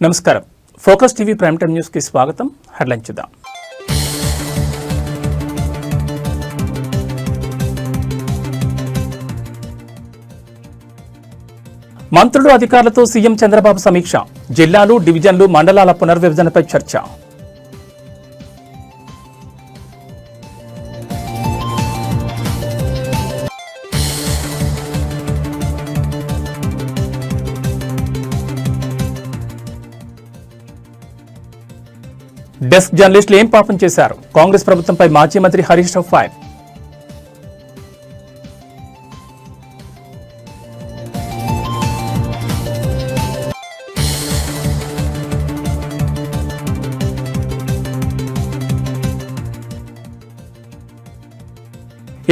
నమస్కారం. Focus TV prime time news కి స్వాగతం. హెడ్లైన్ చూద్దాం. మంత్రులు అధికారులతో సీఎం చంద్రబాబు సమీక్ష. జిల్లాలు, డివిజన్లు, మండలాల పునర్విభజనపై చర్చ. డెస్క్ జర్నలిస్టులు ఏం పాపం చేశారు? కాంగ్రెస్ ప్రభుత్వంపై మాజీ మంత్రి హరీష్ రావు ఫైర్.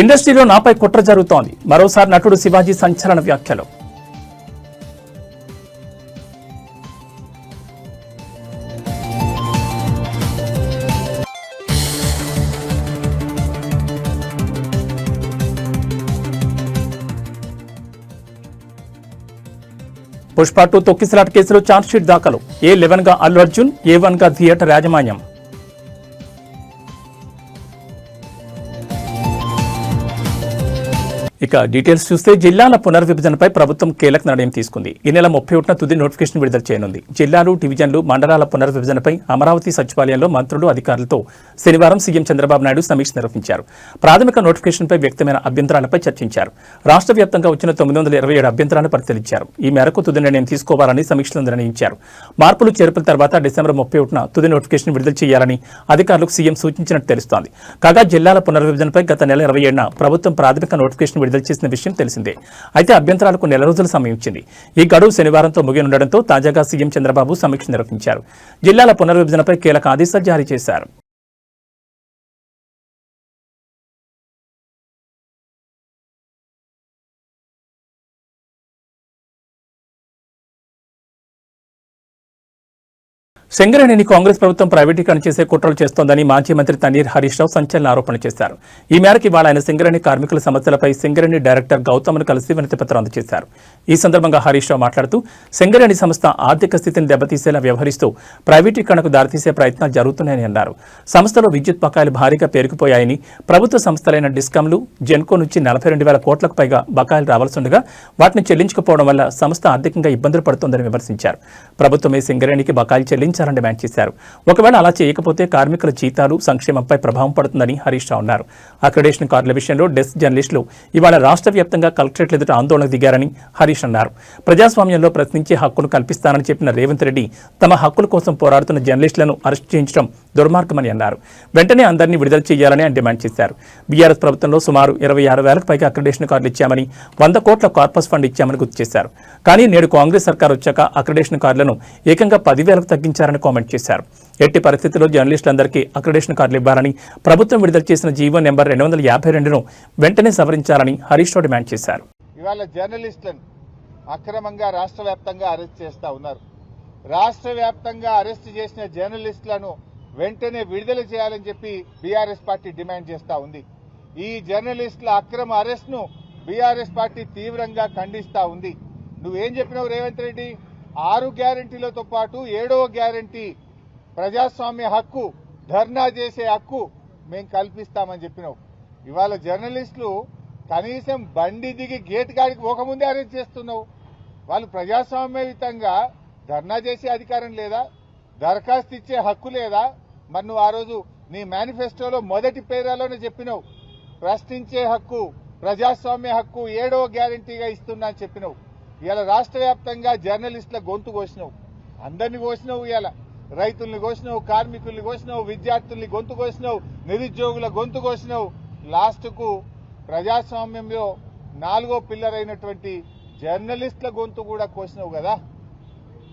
ఇండస్ట్రీలో నాపై కుట్ర జరుగుతోంది. మరోసారి నటుడు శివాజీ సంచలన వ్యాఖ్యలు. పుష్ప 2 తొక్కిసలాట కేసులో ఛార్జ్షీట్ దాఖలు. A11 గా అల్లు అర్జున్, A1 గా థియేటర్ యాజమాన్యం. ఇక డీటెయిల్స్ చూస్తే జిల్లాల పునర్విభజనపై ప్రభుత్వం కీలక నిర్ణయం తీసుకుంది. ఈ నెల 31న తుది నోటిఫికేషన్ విడుదల చేయనుంది. జిల్లాలు, డివిజన్లు, మండలాల పునర్విభజనపై అమరావతి సచివాలయంలో మంత్రులు, అధికారులతో శనివారం సీఎం చంద్రబాబు నాయుడు సమీక్ష నిర్వహించారు. ప్రాథమిక నోటిఫికేషన్పై వ్యక్తమైన అభ్యంతరాలపై చర్చించారు. రాష్ట్ర వ్యాప్తంగా వచ్చిన 927 అభ్యంతరాలను పరిశీలించారు. ఈ మేరకు తుది నిర్ణయం తీసుకోవాలని సమీక్షలో నిర్ణయించారు. మార్పులు చేర్పుల తర్వాత డిసెంబర్ 31న తుది నోటిఫికేషన్ విడుదల చేయాలని అధికారులకు సీఎం సూచించినట్టు తెలుస్తోంది. కాగా జిల్లాల పునర్విభజనపై గత నెల 27న ప్రభుత్వం ప్రాథమిక నోటిఫికేషన్ విడుదల చేసిన విషయం తెలిసిందే. అయితే అభ్యంతరాలకు నెల రోజుల సమయం ఇచ్చింది. ఈ గడువు శనివారంతో ముగియనుండటంతో తాజాగా సీఎం చంద్రబాబు సమీక్ష నిర్వహించారు. జిల్లాల పునర్విభజనపై కీలక ఆదేశాలు జారీ చేశారు. సింగరేణిని కాంగ్రెస్ ప్రభుత్వం ప్రైవేటీకరణ చేసే కుట్రలు చేస్తోందని మాజీ మంత్రి తన్నీర్ హరీష్ రావు సంచలన ఆరోపణలు చేశారు. ఈ మేరకు ఇవాళ ఆయన సింగరేణి కార్మికుల సమస్యలపై సింగరేణి డైరెక్టర్ గౌతమ్ను కలిసి వినతిపత్రం అందజేశారు. ఈ సందర్భంగా హరీష్ రావు మాట్లాడుతూ సింగరేణి సంస్థ ఆర్థిక స్థితిని దెబ్బతీసేలా వ్యవహరిస్తూ ప్రైవేటీకరణకు దారితీసే ప్రయత్నాలు జరుగుతున్నాయని అన్నారు. సంస్థలో విద్యుత్ బకాయిలు భారీగా పేరుకుపోయాయని, ప్రభుత్వ సంస్థలైన డిస్కంలు, జెన్కో నుంచి 42,000 కోట్లకు పైగా బకాయిలు రావాల్సిండగా వాటిని చెల్లించకపోవడం వల్ల సంస్థ ఆర్థికంగా ఇబ్బందులు పడుతోందని విమర్శించారు. ప్రభుత్వమే సింగరేణికి బకాయిలు చెల్లించాలని డిమాండ్ చేశారు. ఒకవేళ అలా చేయకపోతే కార్మికుల జీతాలు, సంక్షేమంపై ప్రభావం పడుతుందని హరీష్ రావు అన్నారు. అక్రిడేషన్ కార్డుల విషయంలో డెస్క్ జర్నలిస్టులు ఇవాళ రాష్ట్ర వ్యాప్తంగా కలెక్టరేట్ల ఎదుట ఆందోళనకు దిగారని హరీష్ అన్నారు. ప్రజాస్వామ్యంలో ప్రశ్నించే హక్కును కల్పిస్తానని చెప్పిన రేవంత్ రెడ్డి తమ హక్కుల కోసం పోరాడుతున్న జర్నలిస్టులను అరెస్ట్ చేయించడం దుర్మార్గమని అన్నారు. వెంటనే అందరినీ విడుదల చేయాలని ఆయన డిమాండ్ చేశారు. బీఆర్ఎస్ ప్రభుత్వంలో సుమారు 26,000కు పైగా అక్రిడేషన్ కార్డులు ఇచ్చామని, 100 కోట్ల కార్పస్ ఫండ్ ఇచ్చామని గుర్తు చేశారు. కానీ నేడు కాంగ్రెస్ సర్కార్ వచ్చాక అక్రిడేషన్ కార్డులను ఏకంగా 10,000కు తగ్గించారని కామెంట్ చేశారు. ఎట్టి పరిస్థితుల్లో జర్నలిస్టులందరికీ అక్రిడేషన్ కార్డులు ఇవ్వాలని, ప్రభుత్వం విడుదల చేసిన జీవో నెంబర్ 252ను వెంటనే సవరించాలని హరీష్ రావు డిమాండ్ చేశారు. ఇవాళ జర్నలిస్టులను అక్రమంగా రాష్ట్ర వ్యాప్తంగా అరెస్ట్ చేస్తా ఉన్నారు. రాష్ట్ర వ్యాప్తంగా అరెస్ట్ చేసిన జర్నలిస్టులను వెంటనే విడుదల చేయాలని చెప్పి బీఆర్ఎస్ పార్టీ డిమాండ్ చేస్తా ఉంది. ఈ జర్నలిస్టుల అక్రమ అరెస్ట్ ను బీఆర్ఎస్ పార్టీ తీవ్రంగా ఖండిస్తా ఉంది. నువ్వేం చెప్పినావు రేవంత్ రెడ్డి? 6 గ్యారంటీలతో పాటు 7వ గ్యారంటీ ప్రజాస్వామ్య హక్కు, ధర్నా చేసే హక్కు మేము కల్పిస్తామని చెప్పినావు. ఇవాళ జర్నలిస్టులు కనీసం బండి దిగి గేట్ కాడికి పోకముందే అరెస్ట్ చేస్తున్నావు. వాళ్ళు ప్రజాస్వామ్యయుతంగా ధర్నా చేసే అధికారం లేదా? దరఖాస్తు ఇచ్చే హక్కు లేదా? మరి నువ్వు ఆ రోజు నీ మేనిఫెస్టోలో మొదటి పేరాలోనే చెప్పినావు, ప్రశ్నించే హక్కు, ప్రజాస్వామ్య హక్కు 7వ గ్యారంటీగా ఇస్తున్నా అని చెప్పినావు. ఇవాళ రాష్ట్ర వ్యాప్తంగా జర్నలిస్టుల గొంతు కోసినావు, అందరినీ కోసినావు. ఇవాళ రైతుల్ని కోసినావు, కార్మికుల్ని కోసినావు, విద్యార్థుల్ని గొంతు కోసినావు, నిరుద్యోగుల గొంతు కోసినావు. లాస్ట్కు ప్రజాస్వామ్యంలో 4వ పిల్లర్ అయినటువంటి జర్నలిస్టుల గొంతు కూడా కోసినావు కదా.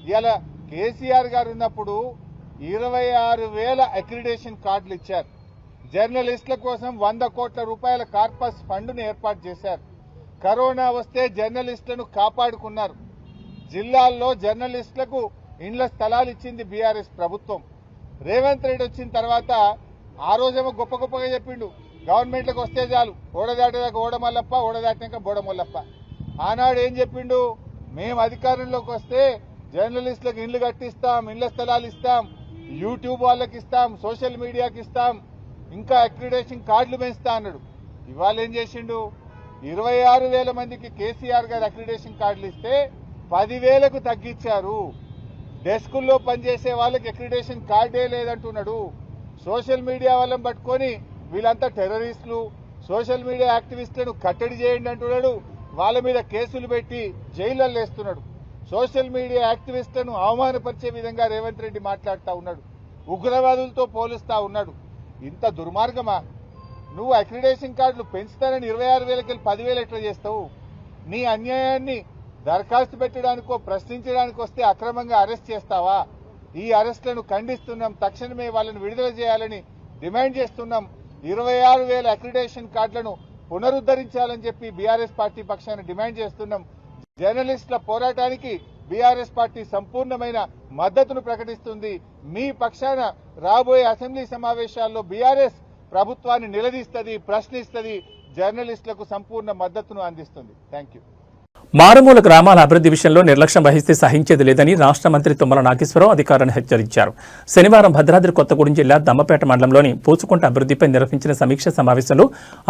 ఇవాళ కేసీఆర్ గారు ఉన్నప్పుడు 26,000 అక్రిడేషన్ కార్డులు ఇచ్చారు. జర్నలిస్టుల కోసం 100 కోట్ల రూపాయల కార్పస్ ఫండ్ను ఏర్పాటు చేశారు. కరోనా వస్తే జర్నలిస్టులను కాపాడుకున్నారు. జిల్లాల్లో జర్నలిస్టులకు ఇండ్ల స్థలాలు ఇచ్చింది బీఆర్ఎస్ ప్రభుత్వం. రేవంత్ రెడ్డి వచ్చిన తర్వాత ఆ రోజేమో గొప్ప గొప్పగా చెప్పిండు, గవర్నమెంట్లకు వస్తే చాలు, ఓడదాటేదాకా ఓడమల్లప్ప, ఓడదాటినాక బోడమల్లప్ప. ఆనాడు ఏం చెప్పిండు? మేము అధికారంలోకి వస్తే జర్నలిస్టులకు ఇండ్లు కట్టిస్తాం, ఇళ్ల స్థలాలు ఇస్తాం, యూట్యూబ్ వాళ్ళకి ఇస్తాం, సోషల్ మీడియాకి ఇస్తాం, ఇంకా అక్రిడేషన్ కార్డులు పెంచుతా అన్నాడు. ఇవాళ ఏం చేసిండు? 26,000 మందికి కేసీఆర్ గారు అక్రిడేషన్ కార్డులు ఇస్తే 10,000కు తగ్గించారు. డెస్కుల్లో పనిచేసే వాళ్ళకి అక్రిడేషన్ కార్డే లేదంటున్నాడు. సోషల్ మీడియా వాళ్ళని పట్టుకొని వీళ్ళంతా టెర్రరిస్టులు, సోషల్ మీడియా యాక్టివిస్టులను కట్టడి చేయండి అంటున్నాడు. వాళ్ళ మీద కేసులు పెట్టి జైళ్లలో వేస్తున్నాడు. సోషల్ మీడియా యాక్టివిస్టులను అవమానపరిచే విధంగా రేవంత్ రెడ్డి మాట్లాడుతూ ఉన్నాడు. ఉగ్రవాదులతో పోలుస్తా ఉన్నాడు. ఇంత దుర్మార్గమా? నువ్వు అక్రిడేషన్ కార్డులు పెంచుతానని 26,000కి 10,000 ఎట్లా చేస్తావు? నీ అన్యాయాన్ని దరఖాస్తు పెట్టడానికో ప్రశ్నించడానికి వస్తే అక్రమంగా అరెస్ట్ చేస్తావా? ఈ అరెస్టులను ఖండిస్తున్నాం. తక్షణమే వాళ్ళని విడుదల చేయాలని డిమాండ్ చేస్తున్నాం. 26,000 అక్రిడేషన్ కార్డులను పునరుద్ధరించాలని చెప్పి బీఆర్ఎస్ పార్టీ పక్షాన డిమాండ్ చేస్తున్నాం. జర్నలిస్టుల పోరాటానికి బీఆర్ఎస్ పార్టీ సంపూర్ణమైన మద్దతును ప్రకటిస్తుంది. మీ పక్షాన రాబోయే అసెంబ్లీ సమావేశాల్లో బీఆర్ఎస్ ప్రభుత్వాన్ని నిలదీస్తుంది, ప్రశ్నిస్తుంది, జర్నలిస్టులకు సంపూర్ణ మద్దతును అందిస్తుంది. Thank you. మారుమూల గ్రామాల అభివృద్ధి విషయంలో నిర్లక్ష్యం వహిస్తే సహించేది లేదని రాష్ట్ర మంత్రి తుమ్మల నాగేశ్వరరావు అధికారులను హెచ్చరించారు. శనివారం భద్రాద్రి కొత్తగూడెం జిల్లా దమ్మపేట మండలంలోని పూచుకుంట అభివృద్ధిపై నిర్వహించిన సమీక్ష సమావేశంలో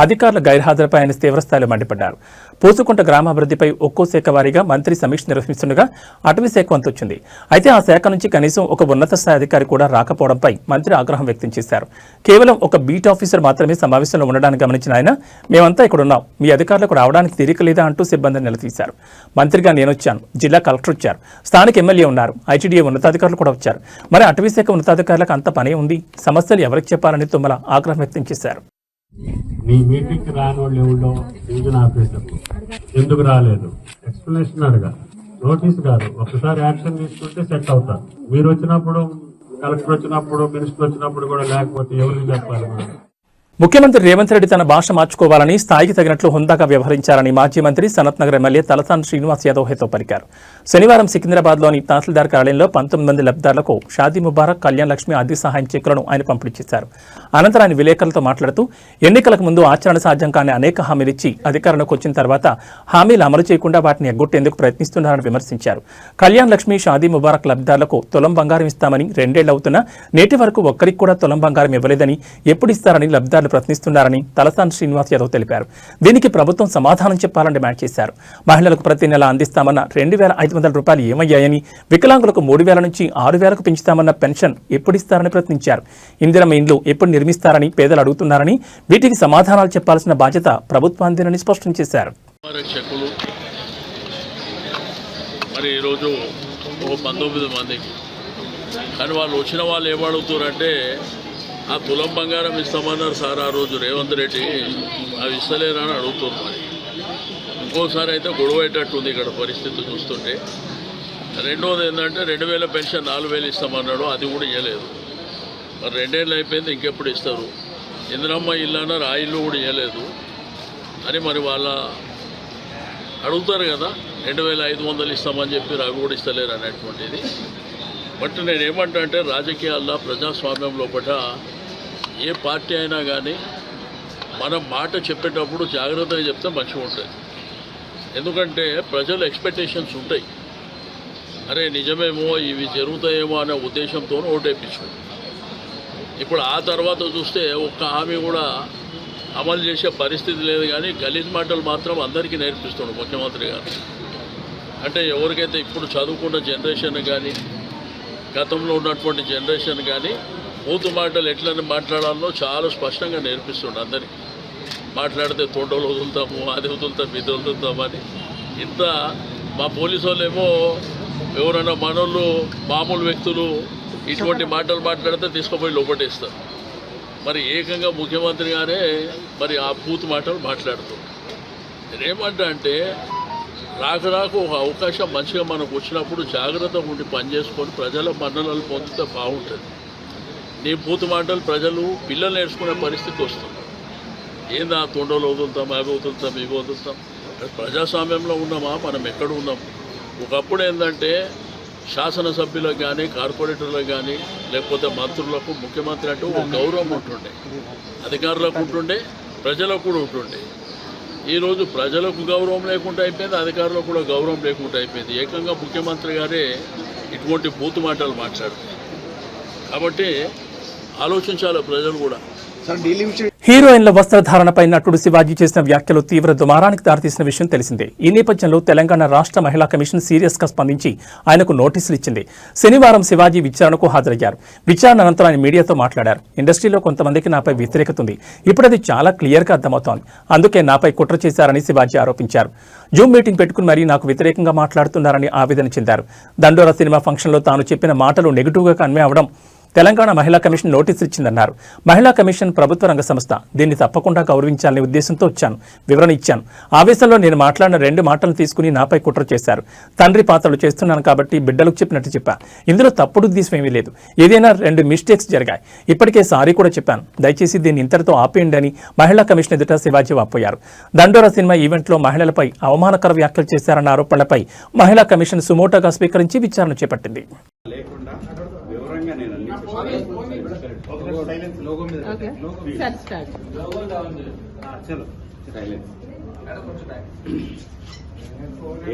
అధికారుల గైర్హాజరుపై ఆయన తీవ్రస్థాయిలో మండిపడ్డారు. పూచుకుంట గ్రామాభివృద్ధిపై ఒక్కో శాఖ వారీగా మంత్రి సమీక్ష నిర్వహిస్తుండగా అటవీ శాఖ వంతొచ్చింది. అయితే ఆ శాఖ నుంచి కనీసం ఒక ఉన్నత స్థాయి అధికారి కూడా రాకపోవడంపై మంత్రి ఆగ్రహం వ్యక్తం చేశారు. కేవలం ఒక బీట్ ఆఫీసర్ మాత్రమే సమావేశంలో ఉండడానికి గమనించిన ఆయన, మేమంతా ఇక్కడున్నాం, మీ అధికారులకు రావడానికి తీరికలేదా అంటూ సిబ్బందిని నిలదీశారు. మంత్రిగా నేనొచ్చాను, జిల్లా కలెక్టర్ వచ్చారు, స్థానిక ఎమ్మెల్యే ఉన్నారు, ఐటీడీఏ ఉన్నతాధికారులు కూడా వచ్చారు. మరి అటవీ శాఖ ఉన్నతాధికారులకు అంత పనే ఉంది, సమస్యలు ఎవరికి చెప్పాలని తుమ్మల ఆగ్రహం వ్యక్తం చేశారు. మీ మీటింగ్ రాని వాళ్ళు ఎవరో డివిజన్ ఆఫీసర్ ఎందుకు రాలేదు ఎక్స్ప్లెనేషన్ అడగా, నోటీస్ కాదు, ఒకసారి యాక్షన్ తీసుకుంటే సెట్ అవుతారు. మీరు వచ్చినప్పుడు, కలెక్టర్ వచ్చినప్పుడు, మినిస్టర్ వచ్చినప్పుడు కూడా లేకపోతే ఎవరికి చెప్పాలి? ముఖ్యమంత్రి రేవంత్ రెడ్డి తన భాష మార్చుకోవాలని, స్థాయికి తగినట్లు హుందాగా వ్యవహరించాలని మాజీ మంత్రి సనత్ నగర్ ఎమ్మెల్యే తలసాని శ్రీనివాస్ యాదవ్ హితో పలికారు. శనివారం సికింద్రాబాద్లోని తహసీల్దార్ కార్యాలయంలో 19 మంది లబ్ధిదారులకు షాదీ ముబారక్, కళ్యాణ్ లక్ష్మి ఆర్థిక సహాయం చెక్కులను ఆయన పంపిణీ చేశారు. అనంతరం ఆయన విలేకరులతో మాట్లాడుతూ, ఎన్నికలకు ముందు ఆచరణ సాధ్యం కాని అనేక హామీలిచ్చి అధికారంలోకి వచ్చిన తర్వాత హామీలు అమలు చేయకుండా వాటిని ఎగ్గొట్టేందుకు ప్రయత్నిస్తున్నారని విమర్శించారు. కళ్యాణ్ లక్ష్మి, షాదీ ముబారక్ లబ్ధిదారులకు తులం బంగారం ఇస్తామని 2 ఏళ్లు అవుతున్నా నేటి వరకు ఒక్కరికి కూడా తులం బంగారం ఇవ్వలేదని, ఎప్పుడు ఇస్తారని లబ్ధిదారులు ప్రశ్నిస్తున్నారని తలసాని శ్రీనివాస్ యాదవ్ తెలిపారు. దీనికి ప్రభుత్వం సమాధానం చెప్పాలని డిమాండ్ చేశారు. మహిళలకు ప్రతి నెల అందిస్తామన్న 2,500 రూపాయలు ఏమయ్యాయని, వికలాంగులకు 3,000 నుంచి 6,000కు పెంచుతామన్న పెన్షన్ ఎప్పుడిస్తారని ప్రశ్నించారు. ఇందిరమ్మ ఇండ్లు ఎప్పుడు నిర్మిస్తారని పేదలు అడుగుతున్నారని, వీటికి సమాధానాలు చెప్పాల్సిన బాధ్యత ప్రభుత్వాందేనని స్పష్టం చేశారు. మరి ఈరోజు 19 మందికి, కానీ వాళ్ళు వచ్చిన వాళ్ళు ఏమడుగుతారంటే, ఆ తులం బంగారం ఇస్తామన్నారు సార్ ఆ రోజు రేవంత్ రెడ్డి, అవి ఇస్తలేరని అడుగుతున్నారు. మరి ఇంకోసారి అయితే గొడవయ్యేటట్టుంది ఇక్కడ పరిస్థితి చూస్తుంటే. రెండోది ఏంటంటే 2,000 పెన్షన్ 4,000 ఇస్తామన్నాడు, అది కూడా ఇవ్వలేదు. మరి 2 ఏళ్ళు అయిపోయింది, ఇంకెప్పుడు ఇస్తారు? ఇందిరమ్మ ఇల్లు అన్నారు, ఆ ఇల్లు కూడా ఇవ్వలేదు అని మరి వాళ్ళ అడుగుతారు కదా. 2,500 ఇస్తామని చెప్పి అవి కూడా ఇస్తలేరు అనేటువంటిది. బట్ నేనేమంటా అంటే, రాజకీయాల్లో ప్రజాస్వామ్యం లోపల ఏ పార్టీ అయినా కానీ మనం మాట చెప్పేటప్పుడు జాగ్రత్తగా చెప్తే మంచిగా ఉంటుంది. ఎందుకంటే ప్రజల ఎక్స్పెక్టేషన్స్ ఉంటాయి. అరే నిజమేమో, ఇవి జరుగుతాయేమో అనే ఉద్దేశంతో ఓటేపించుకుంటాం. ఇప్పుడు ఆ తర్వాత చూస్తే ఒక్క హామీ కూడా అమలు చేసే పరిస్థితి లేదు. కానీ గలీజ్ మాటలు మాత్రం అందరికీ నేర్పిస్తున్నాడు ముఖ్యమంత్రి గారు. అంటే ఎవరికైతే ఇప్పుడు చదువుకున్న జనరేషన్ కానీ, గతంలో ఉన్నటువంటి జనరేషన్ కానీ మూతు మాటలు ఎట్లా మాట్లాడాలో చాలా స్పష్టంగా నేర్పిస్తుండే అందరికీ. మాట్లాడితే తోటలు వదులుతాము, అది వదులుతాం, ఇది వదులుతామని. ఇంత మా పోలీసు వాళ్ళేమో ఎవరైనా మనోళ్ళు మామూలు వ్యక్తులు ఇటువంటి మాటలు మాట్లాడితే తీసుకుపోయి లోపటేస్తారు. మరి ఏకంగా ముఖ్యమంత్రి గారే మరి ఆ పూతు మాటలు మాట్లాడుతారు. నేనేమంటా అంటే, రాకు ఒక అవకాశం మంచిగా మనకు వచ్చినప్పుడు జాగ్రత్తగా ఉండి పనిచేసుకొని ప్రజల మన్ననలు పొందితే బాగుంటుంది. నీ పూత మాటలు ప్రజలు పిల్లలు నేర్చుకునే పరిస్థితి వస్తుంది. ఏందా తొండలు వదులుతాం, అవి వదులుతాం, ఇవి వదులుతాం. ప్రజాస్వామ్యంలో ఉన్నామా? మనం ఎక్కడ ఉన్నాం? ఒకప్పుడు ఏంటంటే శాసనసభ్యులకు కానీ, కార్పొరేటర్లకు కానీ, లేకపోతే మంత్రులకు ముఖ్యమంత్రి అంటే ఒక గౌరవం ఉంటుండే, అధికారులకు ఉంటుండే, ప్రజలకు కూడా ఉంటుండే. ఈరోజు ప్రజలకు గౌరవం లేకుండా అయిపోయింది, అధికారులకు కూడా గౌరవం లేకుండా అయిపోయింది. ఏకంగా ముఖ్యమంత్రి గారే ఇటువంటి బూతు మాటలు మాట్లాడారు. కాబట్టి ఆలోచించాలి ప్రజలు కూడా. హీరోయిన్ల వస్త్రధారణపై నటుడు శివాజీ చేసిన వ్యాఖ్యలు తీవ్ర దుమారానికి దారితీసిన విషయం తెలిసిందే. ఈ నేపథ్యంలో తెలంగాణ రాష్ట్ర మహిళా కమిషన్ సీరియస్ గా స్పందించి ఆయనకు నోటీసులు ఇచ్చింది. శనివారం శివాజీ విచారణకు హాజరయ్యారు. విచారణ అనంతరం ఆయన మీడియాతో మాట్లాడారు. ఇండస్ట్రీలో కొంతమందికి నాపై వ్యతిరేకత ఉంది. ఇప్పుడు అది చాలా క్లియర్ గా అర్థమవుతోంది. అందుకే నాపై కుట్ర చేశారని శివాజీ ఆరోపించారు. జూమ్ మీటింగ్ పెట్టుకుని మరీ నాకు వ్యతిరేకంగా మాట్లాడుతున్నారని ఆవేదన చెందారు. దండోరా సినిమా ఫంక్షన్లో తాను చెప్పిన మాటలు నెగిటివ్ గా కన్వే అవడం తెలంగాణ మహిళా కమిషన్ నోటీసులు ఇచ్చిందన్నారు. మహిళా కమిషన్ ప్రభుత్వ రంగ సంస్థ, దీన్ని తప్పకుండా గౌరవించాలనే ఉద్దేశంతో వచ్చాను, వివరణ ఇచ్చాను. ఆవేశంలో నేను మాట్లాడిన 2 మాటలను తీసుకుని నాపై కుట్ర చేశారు. తండ్రి పాత్రలు చేస్తున్నాను కాబట్టి బిడ్డలకు చెప్పినట్టు చెప్పా. ఇందులో తప్పుడు ఉద్దేశం ఏమీ లేదు. ఏదైనా 2 మిస్టేక్స్ జరిగాయి. ఇప్పటికే సారీ కూడా చెప్పాను. దయచేసి దీన్ని ఇంతటితో ఆపేయండి అని మహిళా కమిషన్ ఎదుట శివాజీ వాపోయారు. దండోరా సినిమా ఈవెంట్లో మహిళలపై అవమానకర వ్యాఖ్యలు చేశారన్న ఆరోపణలపై మహిళా కమిషన్ సుమోటోగా స్వీకరించి విచారణ చేపట్టింది. లేకుండా వివరంగా నేను అన్ని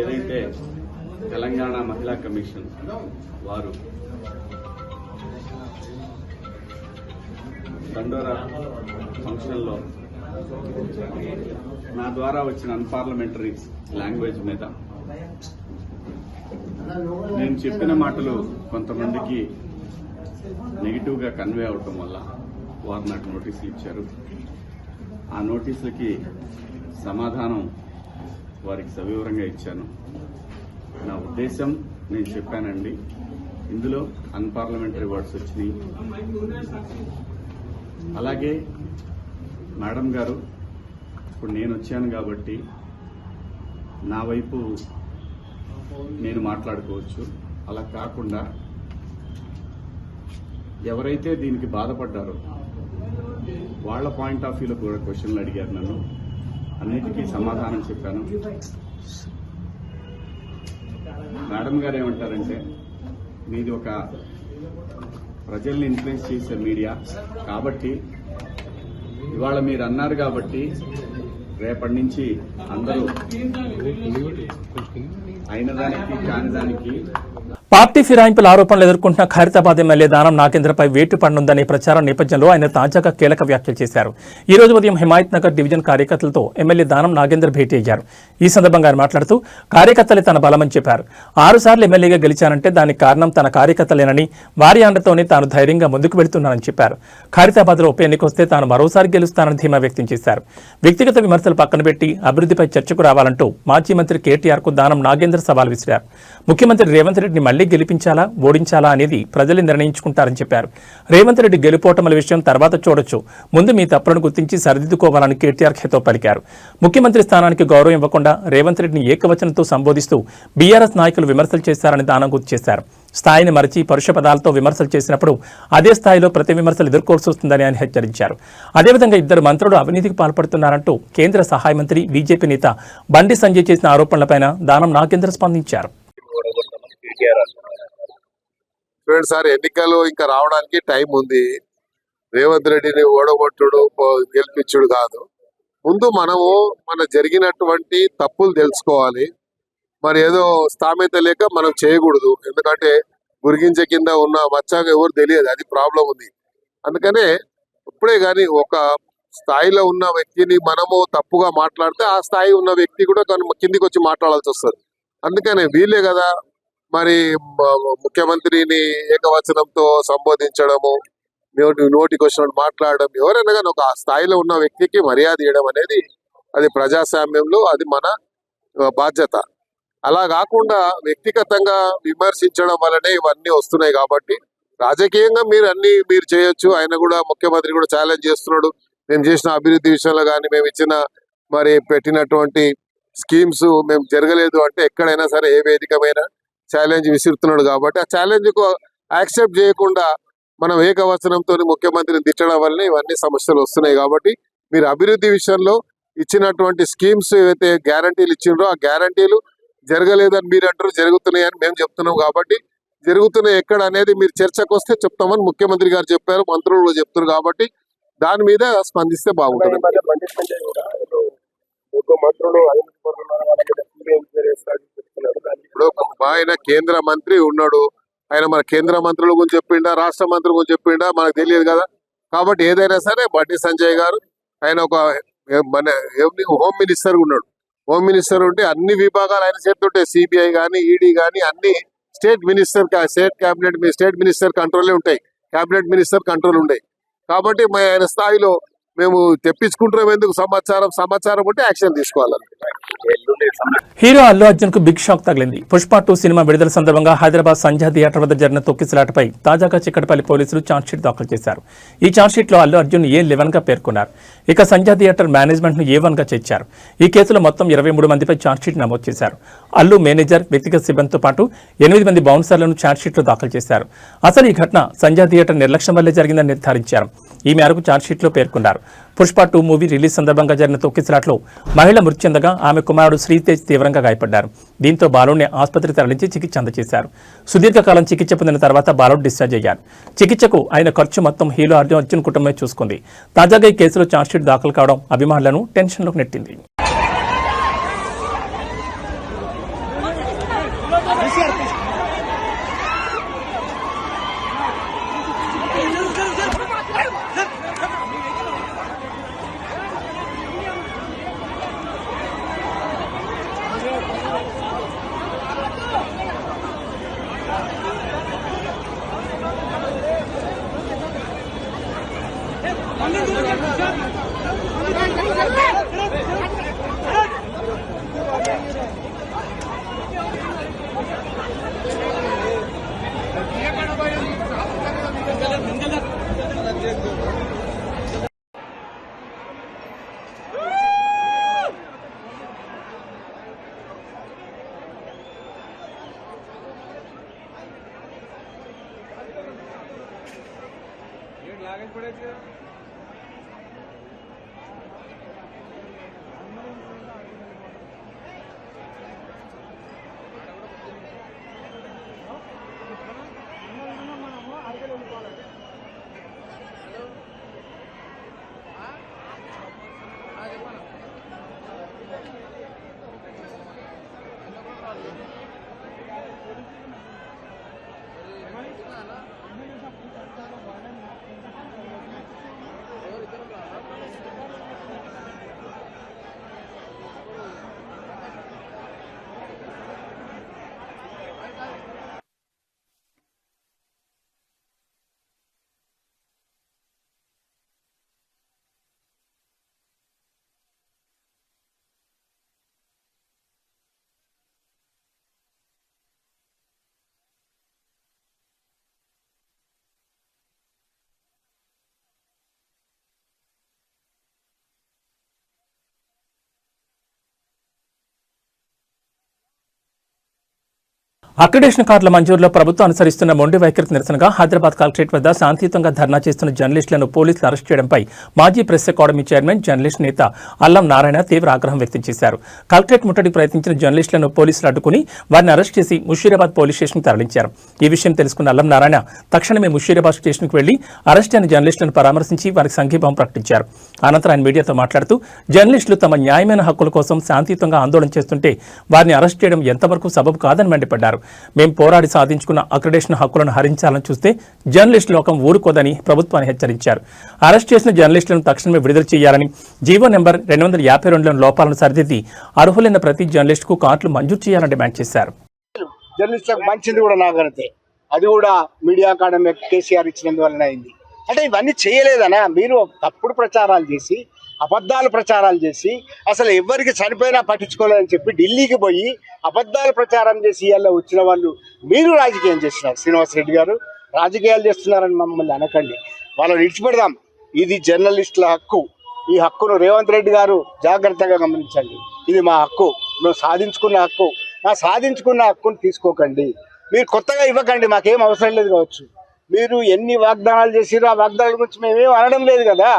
ఏదైతే తెలంగాణ మహిళా కమిషన్ వారు దండోరా ఫంక్షన్లో నా ద్వారా వచ్చిన అన్పార్లమెంటరీ లాంగ్వేజ్ మీద నేను చెప్పిన మాటలు కొంతమందికి నెగిటివ్ గా కన్వే అవటం వల్ల వారు నాకు నోటీసులు ఇచ్చారు. ఆ నోటీసులకి సమాధానం వారికి సవివరంగా ఇచ్చాను. నా ఉద్దేశం నేను చెప్పానండి, ఇందులో అన్పార్లమెంటరీ వర్డ్స్ వచ్చినాయి. అలాగే మేడం గారు, ఇప్పుడు నేను వచ్చాను కాబట్టి నా వైపు నేను మాట్లాడుకోవచ్చు. అలా కాకుండా ఎవరైతే దీనికి బాధపడ్డారో వాళ్ళ పాయింట్ ఆఫ్ వ్యూలో కూడా క్వశ్చన్లు అడిగారు. నన్ను అన్నిటికీ సమాధానం చెప్పాను. మేడం గారు ఏమంటారంటే, మీది ఒక ప్రజల్ని ఇన్ఫ్లుయెన్స్ చేసే మీడియా కాబట్టి ఇవాళ మీరు అన్నారు కాబట్టి రేపటి నుంచి అందరూ అయిన దానికి కాని దానికి. పార్టీ ఫిరాయింపుల ఆరోపణలు ఎదుర్కొంటున్న ఖైరతాబాద్ ఎమ్మెల్యే దానం నాగేంద్రపై వేటు పడనుందనే ప్రచారం నేపథ్యంలో ఆయన తాజాగా కీలక వ్యాఖ్యలు చేశారు. ఈ రోజు ఉదయం హిమాయత్ నగర్ డివిజన్ కార్యకర్తలతో ఎమ్మెల్యే దానం నాగేంద్ర భేటీ అయ్యారు. ఈ సందర్భంగా ఆయన మాట్లాడుతూ కార్యకర్తలే తన బలమని చెప్పారు. 6 సార్లు ఎమ్మెల్యేగా గెలిచానంటే దానికి కారణం తన కార్యకర్తలేనని, వారి అండతోనే తాను ధైర్యంగా ముందుకు వెళుతున్నానని చెప్పారు. ఖైరతాబాద్లో ఉప ఎన్నిక వస్తే తాను మరోసారి గెలుస్తానని ధీమా వ్యక్తం చేశారు. వ్యక్తిగత విమర్శలు పక్కన పెట్టి అభివృద్ధిపై చర్చకు రావాలంటూ మాజీ మంత్రి కేటీఆర్కు దానం నాగేంద్ర సవాల్ విసిరారు. ముఖ్యమంత్రి రేవంత్ రెడ్డిని మళ్లీ గెలిపించాలా ఓడించాలా అనేది ప్రజలు నిర్ణయించుకుంటారని చెప్పారు. రేవంత్ రెడ్డి గెలుపోటముల విషయం తర్వాత చూడొచ్చు, ముందు మీ తప్పులను గుర్తించి సరిదిద్దుకోవాలని కేటీఆర్ హితో పలికారు. ముఖ్యమంత్రి స్థానానికి గౌరవం ఇవ్వకుండా రేవంత్ రెడ్డిని ఏకవచనంతో సంబోధిస్తూ బీఆర్ఎస్ నాయకులు విమర్శలు చేశారని దానం గుర్తు చేశారు. స్థాయిని మరిచి పరుష పదాలతో విమర్శలు చేసినప్పుడు అదే స్థాయిలో ప్రతి విమర్శలు ఎదుర్కోవాల్సి వస్తుందని ఆయన హెచ్చరించారు. అదేవిధంగా 2 మంత్రులు అవినీతికి పాల్పడుతున్నారంటూ కేంద్ర సహాయ మంత్రి బీజేపీ నేత బండి సంజయ్ చేసిన ఆరోపణలపై దానం నాగేంద్ర స్పందించారు. సార్, ఎన్నికలు ఇంకా రావడానికి టైం ఉంది. రేవంత్ రెడ్డిని ఓడగొట్టుడు గెలిపించుడు కాదు. ముందు మనము మన జరిగినటువంటి తప్పులు తెలుసుకోవాలి. మరి ఏదో స్థామిత లేక మనం చేయకూడదు. ఎందుకంటే గురిగించే కింద ఉన్న మచ్చాగా ఎవరు తెలియదు, అది ప్రాబ్లం ఉంది. అందుకనే ఇప్పుడే కానీ ఒక స్థాయిలో ఉన్న వ్యక్తిని మనము తప్పుగా మాట్లాడితే ఆ స్థాయి ఉన్న వ్యక్తి కూడా కిందికి వచ్చి మాట్లాడాల్సి వస్తుంది. అందుకనే వీళ్ళే కదా మరి ముఖ్యమంత్రిని ఏకవచనంతో సంబోధించడము, నోటికి వచ్చినట్టు మాట్లాడడం, ఎవరైనా కానీ ఒక స్థాయిలో ఉన్న వ్యక్తికి మర్యాద ఇవ్వడం అనేది అది ప్రజాస్వామ్యంలో అది మన బాధ్యత. అలా కాకుండా వ్యక్తిగతంగా విమర్శించడం వల్లనే ఇవన్నీ వస్తున్నాయి. కాబట్టి రాజకీయంగా మీరు చేయొచ్చు. ఆయన కూడా ముఖ్యమంత్రి కూడా ఛాలెంజ్ చేస్తున్నాడు. మేము చేసిన అభివృద్ధి విషయంలో కానీ మేము ఇచ్చిన మరి పెట్టినటువంటి స్కీమ్స్ మేము జరగలేదు అంటే ఎక్కడైనా సరే ఏ వేదికమైనా ఛాలెంజ్ విసురుతున్నాడు. కాబట్టి ఆ ఛాలెంజ్ కు యాక్సెప్ట్ చేయకుండా మనం ఏకవచనంతో ముఖ్యమంత్రిని తిట్టడం వల్లనే ఇవన్నీ సమస్యలు వస్తున్నాయి. కాబట్టి మీరు అభివృద్ధి విషయంలో ఇచ్చినటువంటి స్కీమ్స్ ఏవైతే గ్యారంటీలు ఇచ్చిండ్రో ఆ గ్యారంటీలు జరగలేదని మీరు అంటారు, జరుగుతున్నాయని మేము చెప్తున్నాం. కాబట్టి జరుగుతున్నాయి ఎక్కడ అనేది మీరు చర్చకు వస్తే చెప్తామని ముఖ్యమంత్రి గారు చెప్పారు, మంత్రులు చెప్తున్నారు. కాబట్టి దాని మీద స్పందిస్తే బాగుంటుంది. మంత్రులు ఇప్పుడు ఆయన కేంద్ర మంత్రి ఉన్నాడు, ఆయన మన కేంద్ర మంత్రుల గురించి చెప్పిండా, రాష్ట్ర మంత్రుల గురించి చెప్పిండా మనకు తెలియదు కదా. కాబట్టి ఏదైనా సరే బండి సంజయ్ గారు ఆయన ఒక మన హోమ్ మినిస్టర్ ఉన్నాడు. హోమ్ మినిస్టర్ ఉంటే అన్ని విభాగాలు ఆయన చేస్తుంటాయి, సిబిఐ గానీ ఈడీ గానీ అన్ని స్టేట్ మినిస్టర్ కంట్రోలే ఉంటాయి, కేబినెట్ మినిస్టర్ కంట్రోల్ ఉంటాయి. కాబట్టి ఆయన స్థాయిలో మేము తెప్పించుకుంటున్నాం. ఎందుకు సమాచారం ఉంటే యాక్షన్ తీసుకోవాలి. హీరో అల్లు అర్జున్ కు బిగ్ షాక్ తగిలింది. పుష్ప 2 సినిమా విడుదల సందర్భంగా హైదరాబాద్ సంధ్యా థియేటర్ వద్ద జరిగిన తొక్కిసలాటపై తాజాగా చిక్కడపల్లి పోలీసులు ఛార్జ్షీట్ దాఖలు చేశారు. ఈ ఛార్జ్షీట్ లో అల్లు అర్జున్ A11 గా పేర్కొన్నారు. ఇక సంధ్యా థియేటర్ మేనేజ్మెంట్ ను A1 గా చేర్చారు. ఈ కేసులో మొత్తం 23 మందిపై ఛార్జ్షీట్ నమోదు చేశారు. అల్లు మేనేజర్, వ్యక్తిగత సిబ్బందితో పాటు 8 మంది బౌన్సర్లను ఛార్జ్షీట్ లో దాఖలు చేశారు. అసలు ఈ ఘటన సంధ్యా థియేటర్ నిర్లక్ష్యం వల్లే జరిగిందని నిర్ధారించారు. ఈ మేరకు ఛార్జ్షీట్ లో పేర్కొన్నారు. పుష్ప 2 మూవీ రిలీజ్ సందర్భంగా జరిగిన తొక్కిసలాట్లో మహిళ మృతి చెందగా ఆమె కుమారుడు శ్రీతేజ్ తీవ్రంగా గాయపడ్డారు. దీంతో బాలుడిని ఆసుపత్రికి తరలించి చికిత్స అందజేశారు. సుదీర్ఘకాలం చికిత్స పొందిన తర్వాత బాలుడు డిశ్చార్జ్ అయ్యారు. చికిత్సకు అయిన ఖర్చు మొత్తం హీరో అల్లు అర్జున్ కుటుంబమే చూసుకుంది. తాజాగా ఈ కేసులో ఛార్జ్షీట్ దాఖలు కావడం అభిమానులను టెన్షన్లోకి నెట్టింది. అక్రిడేషన్ కార్డుల మంజూరులో ప్రభుత్వం అనుసరిస్తున్న మొండి వైఖరికి నిరసనగా హైదరాబాద్ కలెక్టరేట్ వద్ద శాంతియుతంగా ధర్నా చేస్తున్న జర్నలిస్టులను పోలీసులు అరెస్ట్ చేయడంపై మాజీ ప్రెస్ అకాడమీ చైర్మన్, జర్నలిస్ట్ నేత అల్లం నారాయణ తీవ్ర ఆగ్రహం వ్యక్తం చేశారు. కలెక్టరేట్ ముట్టడికి ప్రయత్నించిన జర్నలిస్టులను పోలీసులు అడ్డుకుని వారిని అరెస్ట్ చేసి ముషీరాబాద్ పోలీస్ స్టేషన్కు తరలించారు. ఈ విషయం తెలుసుకున్న అల్లం నారాయణ తక్షణమే ముషీరాబాద్ స్టేషన్కు వెళ్లి అరెస్ట్ అయిన జర్నలిస్టులను పరామర్శించి వారికి సంఘీభావం ప్రకటించారు. అనంతరం ఆయన మీడియాతో మాట్లాడుతూ జర్నలిస్టులు తమ న్యాయమైన హక్కుల కోసం శాంతియుతంగా ఆందోళన చేస్తుంటే వారిని అరెస్ట్ చేయడం ఎంతవరకు సబబు కాదని మండిపడ్డారు. మేం పోరాడి సాధించుకున్న అక్రిడేషన్ హక్కులను హరించాలని చూస్తే జర్నలిస్టు లోకం ఊరుకోదని ప్రభుత్వాన్ని హెచ్చరించారు. అరెస్ట్ చేసిన జర్నలిస్టులను తక్షణమే విడుదల చేయాలని, జీవో నెంబర్ 252లోని లోపాలను సరిదిద్ది అర్హులైన ప్రతి జర్నలిస్టుకు కార్డులు మంజూరు చేయాలని డిమాండ్ చేశారు. జర్నలిస్టులకు మంచిది కూడా నాగరితే, అది కూడా మీడియా అకాడమీ కేసీఆర్ ఇచ్చినందువలన అయింది. అంటే ఇవన్నీ చేయలేదనా? మీరు తప్పుడు ప్రచారాలు చేసి, అబద్ధాలు ప్రచారాలు చేసి, అసలు ఎవరికి చనిపోయినా పట్టించుకోలేదని చెప్పి ఢిల్లీకి పోయి అబద్ధాలు ప్రచారం చేసి ఇవాళ వచ్చిన వాళ్ళు మీరు రాజకీయం చేస్తున్నారు. శ్రీనివాసరెడ్డి గారు రాజకీయాలు చేస్తున్నారని మమ్మల్ని అనకండి. వాళ్ళని విడిచిపెడదాం. ఇది జర్నలిస్టుల హక్కు. ఈ హక్కును రేవంత్ రెడ్డి గారు జాగ్రత్తగా గమనించండి. ఇది మా హక్కు, మేము సాధించుకున్న హక్కు. నా సాధించుకున్న హక్కును తీసుకోకండి. మీరు కొత్తగా ఇవ్వకండి, మాకేం అవసరం లేదు కావచ్చు. మీరు ఎన్ని వాగ్దానాలు చేసిరో ఆ వాగ్దానాల గురించి మేమేం అనడం లేదు కదా.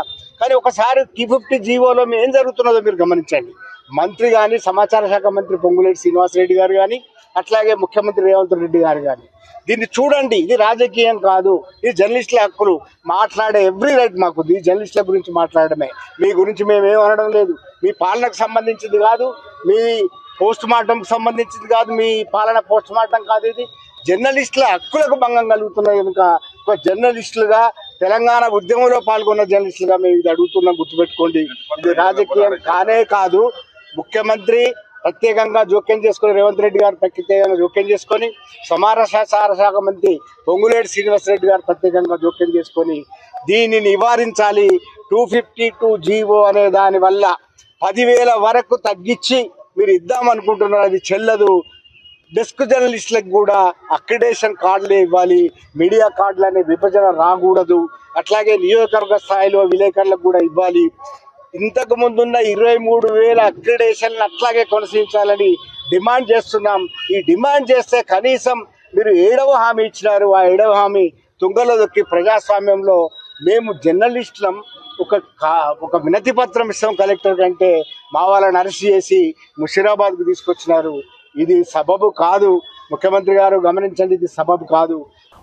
కానీ ఒకసారి T50 జీవోలో ఏం జరుగుతున్నదో మీరు గమనించండి. మంత్రి కానీ, సమాచార శాఖ మంత్రి పొంగులేటి శ్రీనివాసరెడ్డి గారు కానీ, అట్లాగే ముఖ్యమంత్రి రేవంత్ రెడ్డి గారు కానీ దీన్ని చూడండి. ఇది రాజకీయం కాదు, ఇది జర్నలిస్టుల హక్కులు. మాట్లాడే ఎవ్రీ రైట్ మాకు ఈ జర్నలిస్టుల గురించి మాట్లాడమే. మీ గురించి మేమేం అనడం లేదు. మీ పాలనకు సంబంధించింది కాదు, మీ పోస్ట్ మార్టంకు సంబంధించింది కాదు, మీ పాలన పోస్ట్ మార్టం కాదు. ఇది జర్నలిస్టుల హక్కులకు భంగం కలుగుతున్నాయి కనుక ఒక జర్నలిస్టులుగా, తెలంగాణ ఉద్యమంలో పాల్గొన్న జర్నలిస్టులుగా మేము ఇది అడుగుతున్నాం. గుర్తుపెట్టుకోండి, ఇది రాజకీయం కానే కాదు. ముఖ్యమంత్రి ప్రత్యేకంగా జోక్యం చేసుకొని, రేవంత్ రెడ్డి గారు ప్రత్యేకంగా జోక్యం చేసుకొని, సమాచార శాఖ మంత్రి పొంగులేటి శ్రీనివాసరెడ్డి గారు ప్రత్యేకంగా జోక్యం చేసుకొని దీన్ని నివారించాలి. 252 జీవో అనే దాని వల్ల 10,000 వరకు తగ్గించి మీరు ఇద్దామనుకుంటున్నారు, అది చెల్లదు. డెస్క్ జర్నలిస్టులకు కూడా అక్రిడేషన్ కార్డులే ఇవ్వాలి, మీడియా కార్డులు అనే విభజన రాకూడదు. అట్లాగే నియోజకవర్గ స్థాయిలో విలేకరులకు కూడా ఇవ్వాలి. ఇంతకు ముందున్న 23,000 అక్రిడేషన్లు అట్లాగే కొనసాగించాలని డిమాండ్ చేస్తున్నాం. ఈ డిమాండ్ చేస్తే కనీసం మీరు 7వ హామీ ఇచ్చినారు, ఆ 7వ హామీ తుంగలో దొక్కి ప్రజాస్వామ్యంలో మేము జర్నలిస్టులం ఒక వినతి పత్రం ఇస్తాం కలెక్టర్ కంటే మా వాళ్ళని అరెస్ట్ చేసి ముషీరాబాద్కు తీసుకొచ్చినారు. ఇది సబబు కాదు. ముఖ్యమంత్రి గారు గమనించండి, ఇది సబబు కాదు.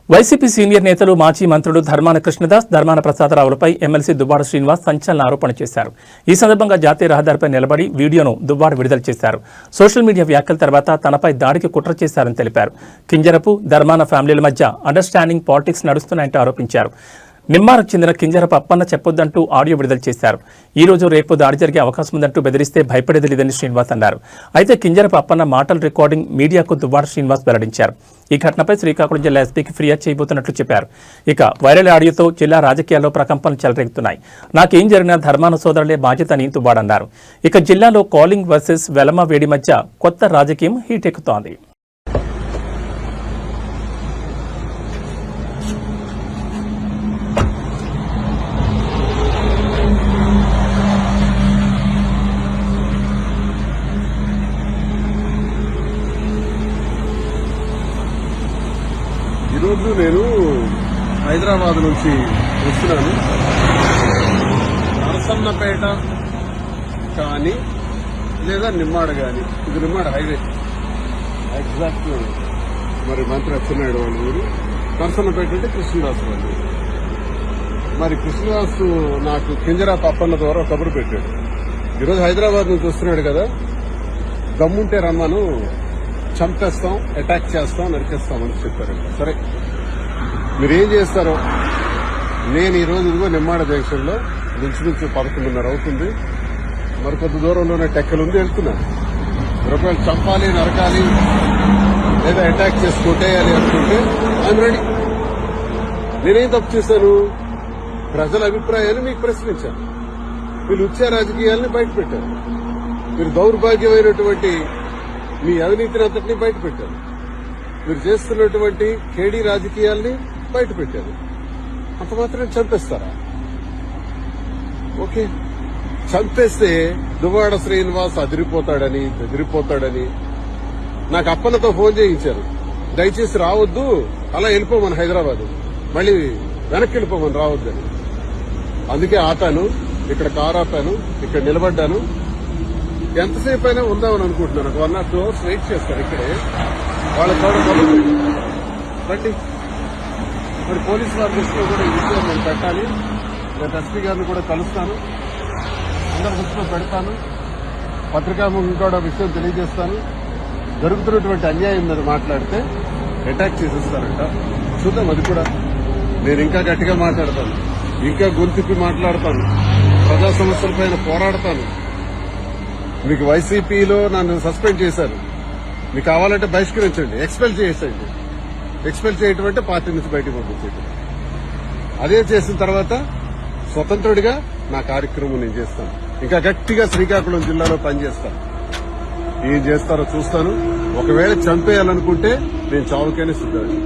వైసీపీ సీనియర్ నేతలు మాజీ మంత్రులు ధర్మాన కృష్ణదాస్, ధర్మాన ప్రసాదరావులపై ఎమ్మెల్సీ దువ్వాడ శ్రీనివాస్ సంచలన ఆరోపణ చేశారు. ఈ సందర్భంగా జాతీయ రహదారిపై నిలబడి వీడియోను దువ్వాడ విడుదల చేశారు. సోషల్ మీడియా వ్యాఖ్యల తర్వాత తనపై దాడికి కుట్ర చేశారని తెలిపారు. కింజరపు, ధర్మాన ఫ్యామిలీల మధ్య అండర్స్టాండింగ్ పాలిటిక్స్ నడుస్తున్నాయంటూ ఆరోపించారు. నిమ్మారకు చెందిన కింజరపు అప్పన్న చెప్పొద్దంటూ ఆడియో విడుదల చేశారు. ఈ రోజు రేపు దాడి జరిగే అవకాశం ఉందంటూ బెదిరిస్తే భయపడేది లేదని శ్రీనివాస్ అన్నారు. అయితే కింజరపు అప్పన్న మాటల రికార్డింగ్ మీడియాకు దువ్వాడ శ్రీనివాస్ వెల్లడించారు. ఈ ఘటనపై శ్రీకాకుళం జిల్లా ఎస్పీకి ఫిర్యాదు చేయబోతున్నట్లు చెప్పారు. ఇక వైరల్ ఆడియోతో జిల్లా రాజకీయాల్లో ప్రకంపనలు చెలరేగుతున్నాయి. నాకేం జరిగినా ధర్మాన సోదరులే బాధ్యత అని దువ్వాడ అన్నారు. ఇక జిల్లాలో కాలింగ్ వర్సెస్ వెలమ వేడి మధ్య కొత్త రాజకీయం హీటెక్కుతోంది. ఈరోజు నేను హైదరాబాద్ నుంచి వస్తున్నాను. నరసన్నపేట కానీ లేదా నిమ్మాడ కానీ, ఇది నిమ్మాడ హైవే ఎగ్జాక్ట్. మరి మంత్రి అచ్చెన్నాయుడు వాళ్ళ ఊరు. నరసన్నపేట అంటే కృష్ణదాసు వాళ్ళు. మరి కృష్ణదాసు నాకు కింజరాపు అప్పన్న ద్వారా కబురు పెట్టాడు. ఈరోజు హైదరాబాద్ నుంచి వస్తున్నాడు కదా, దమ్ముంటే రమ్మను, చంపేస్తాం, అటాక్ చేస్తాం, నరికేస్తామని చెప్పారు. సరే, మీరేం చేస్తారో. నేను ఈ రోజు ఇదిగో నిమ్మాడ జంక్షన్లో నుంచి 11:30 అవుతుంది. మరికొద్ది దూరంలోనే టెక్కలుంది, వెళ్తున్నాను. ఒకవేళ చంపాలి, నరకాలి లేదా అటాక్ చేసి కొట్టేయాలి అనుకుంటే ఐఎమ్ రెడీ. నేనేం తప్పు చేశాను? ప్రజల అభిప్రాయాన్ని మీకు ప్రశ్నించాను. మీరు ఉచ్చ రాజకీయాల్ని బయటపెట్టారు. మీరు దౌర్భాగ్యమైనటువంటి మీ అవినీతిని అంతటినీ బయటపెట్టారు. మీరు చేస్తున్నటువంటి కేడీ రాజకీయాల్ని బయటపెట్టారు. అంత మాత్రం చంపేస్తారా? ఓకే, చంపేస్తే దువ్వాడ శ్రీనివాస్ అదిరిపోతాడని, బెదిరిపోతాడని నాకు అప్పన్నతో ఫోన్ చేయించారు. దయచేసి రావద్దు, అలా వెళ్ళిపోమని హైదరాబాద్, మళ్ళీ వెనక్కి వెళ్ళిపోమని రావద్దని. అందుకే ఆపాను, ఇక్కడ కారు ఆపాను, ఇక్కడ నిలబడ్డాను. ఎంతసేపు అయినా ఉందామని అనుకుంటున్నాను. 1 or 2 hours వెయిట్ చేస్తారు ఇక్కడే. వాళ్ళ తోడ రండి. మరి పోలీసు వారి దృష్టిలో కూడా ఈ విషయం నేను పెట్టాలి. నేను ఎస్పీ గారిని కూడా కలుస్తాను, అందరి దృష్టిలో పెడతాను, పత్రికాముఖం కూడా విషయం తెలియజేస్తాను. జరుగుతున్నటువంటి అన్యాయం మీద మాట్లాడితే అటాక్ చేసేస్తారంట. చూద్దాం, అది కూడా. నేను ఇంకా గట్టిగా మాట్లాడతాను, ఇంకా గొంతుకి మాట్లాడతాను, ప్రజా సమస్యలపైన పోరాడతాను. మీకు వైసీపీలో నన్ను సస్పెండ్ చేశారు, మీకు కావాలంటే బహిష్కరించండి, ఎక్స్పెల్ చేసేయండి. ఎక్స్పెల్ చేయటం అంటే పార్టీ నుంచి బయటకు పంపించేది. అదే చేసిన తర్వాత స్వతంత్రుడిగా నా కార్యక్రమం నేను చేస్తాను. ఇంకా గట్టిగా శ్రీకాకుళం జిల్లాలో పనిచేస్తాను. ఏం చేస్తారో చూస్తాను. ఒకవేళ చంపేయాలనుకుంటే నేను చావుకైనా సిద్ధండి.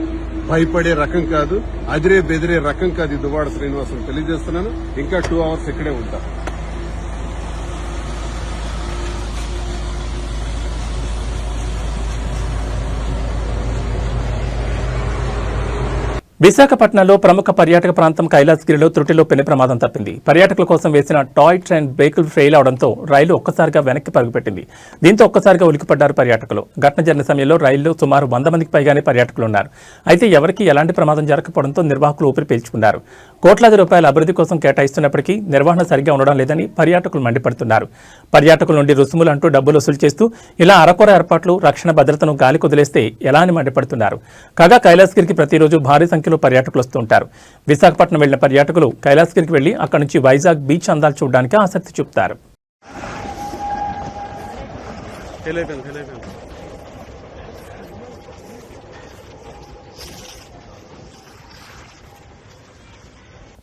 భయపడే రకం కాదు, అదిరే బెదిరే రకం కాదు ఈ దువ్వాడ శ్రీనివాసం తెలియజేస్తున్నాను. ఇంకా 2 hours ఇక్కడే ఉంటా. విశాఖపట్నంలో ప్రముఖ పర్యాటక ప్రాంతం కైలాసగిరిలో త్రుటిలో పెను ప్రమాదం తప్పింది. పర్యాటకుల కోసం వేసిన టాయ్ ట్రైన్ బ్రేకులు ఫెయిల్ అవడంతో రైలు ఒక్కసారిగా వెనక్కి పరుగుపెట్టింది. దీంతో ఒక్కసారిగా ఉలికిపడ్డారు పర్యాటకులు. ఘటన జరిగిన సమయంలో రైల్లో సుమారు 100 మందికి పైగానే పర్యాటకులు ఉన్నారు. అయితే ఎవరికీ ఎలాంటి ప్రమాదం జరగకపోవడంతో నిర్వాహకులు ఊపిరి పీల్చుకున్నారు. కోట్లాది రూపాయల అభివృద్ధి కోసం కేటాయిస్తున్నప్పటికీ నిర్వహణ సరిగ్గా ఉండడం లేదని పర్యాటకులు మండిపడుతున్నారు. పర్యాటకుల నుండి రుసుములు అంటూ డబ్బులు వసూలు చేస్తూ ఇలా అరకొర ఏర్పాట్లు, రక్షణ భద్రతను గాలి కుదిలేస్తే ఎలా అని మండిపడుతున్నారు. కాగా కైలాసగిరికి ప్రతిరోజు భారీ సంఖ్యలో పర్యాటకులు వస్తుంటారు. విశాఖపట్నం వెళ్లిన పర్యాటకులు కైలాసగిరికి వెళ్లి అక్కడి నుంచి వైజాగ్ బీచ్ అందాలు చూడడానికి ఆసక్తి చూపుతారు.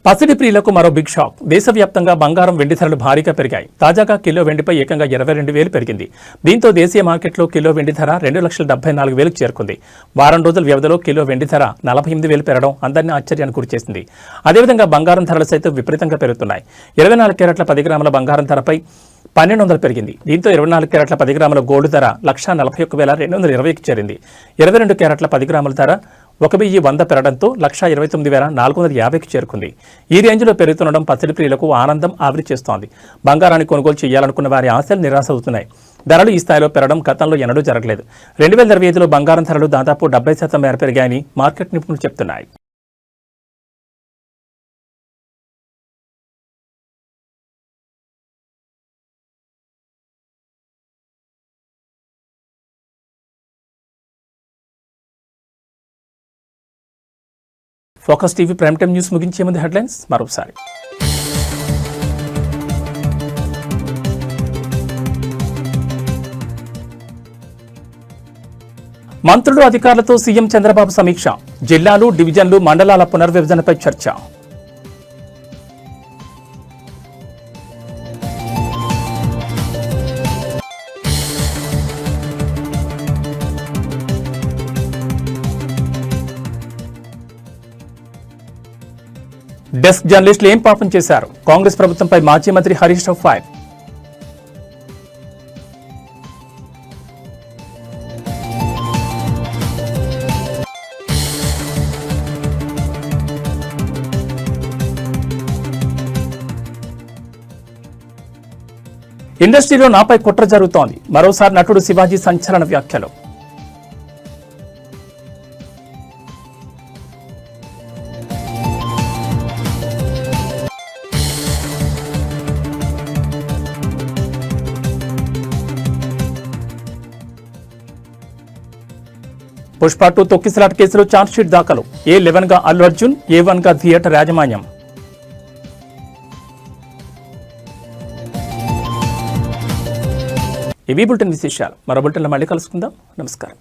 పసిడి ప్రియులకు మరో బిగ్ షాక్. దేశవ్యాప్తంగా బంగారం, వెండి ధరలు భారీగా పెరిగాయి. తాజాగా కిలో వెండిపై ఏకంగా 22,000 పెరిగింది. దీంతో దేశీయ మార్కెట్లో కిలో వెండి ధర 2,74,000 చేరుకుంది. వారం రోజుల వ్యవధిలో కిలో వెండి ధర 48,000 పెరగడం అందరినీ ఆశ్చర్యానికి గురిచేసింది. అదేవిధంగా బంగారం ధరలు సైతం విపరీతంగా పెరుగుతున్నాయి. 24 క్యారెట్ల 10 గ్రాముల బంగారం ధరపై 1,200 పెరిగింది. దీంతో 24 క్యారెట్ల 10 గ్రాముల గోల్డ్ ధర 1,41,220కి చేరింది. 22 క్యారెట్ల 10 గ్రాముల ధర 1,100 పెరగడంతో 1,29,450కి చేరుకుంది. ఈ రేంజ్లో పెరుగుతుండడం పసిడి ప్రియులకు ఆనందం ఆవిరి చేస్తోంది. బంగారాన్ని కొనుగోలు చేయాలనుకున్న వారి ఆశలు నిరాశ అవుతున్నాయి. ధరలు ఈ స్థాయిలో పెరగడం గతంలో ఎన్నడూ జరగలేదు. 2025లో బంగారం ధరలు దాదాపు 70% మేర పెరిగాయని మార్కెట్ నిపుణులు చెప్తున్నాయి. Focus TV prime time news ముగించే ముందు హెడ్లైన్స్ మరోసారి. మంత్రులు, అధికారులతో సీఎం చంద్రబాబు సమీక్ష. జిల్లాలు, డివిజన్లు, మండలాల పునర్విభజనపై చర్చ. డెస్క్ జర్నలిస్టులు ఏం పాపం చేశారు? కాంగ్రెస్ ప్రభుత్వంపై మాజీ మంత్రి హరీష్ రావు ఫైర్. ఇండస్ట్రీలో నాపై కుట్ర జరుగుతోంది. మరోసారి నటుడు శివాజీ సంచలన వ్యాఖ్యలు. పుష్ప 2 తొక్కిసలాట కేసులో ఛార్జ్షీట్ దాఖలు. A11 గా అల్లు అర్జున్, A1 గా థియేటర్ యాజమాన్యం. ఇవి బులెటిన్ విశేషాలు. మరో బులెటిన్లో మళ్ళీ కలుసుకుందాం. నమస్కారం.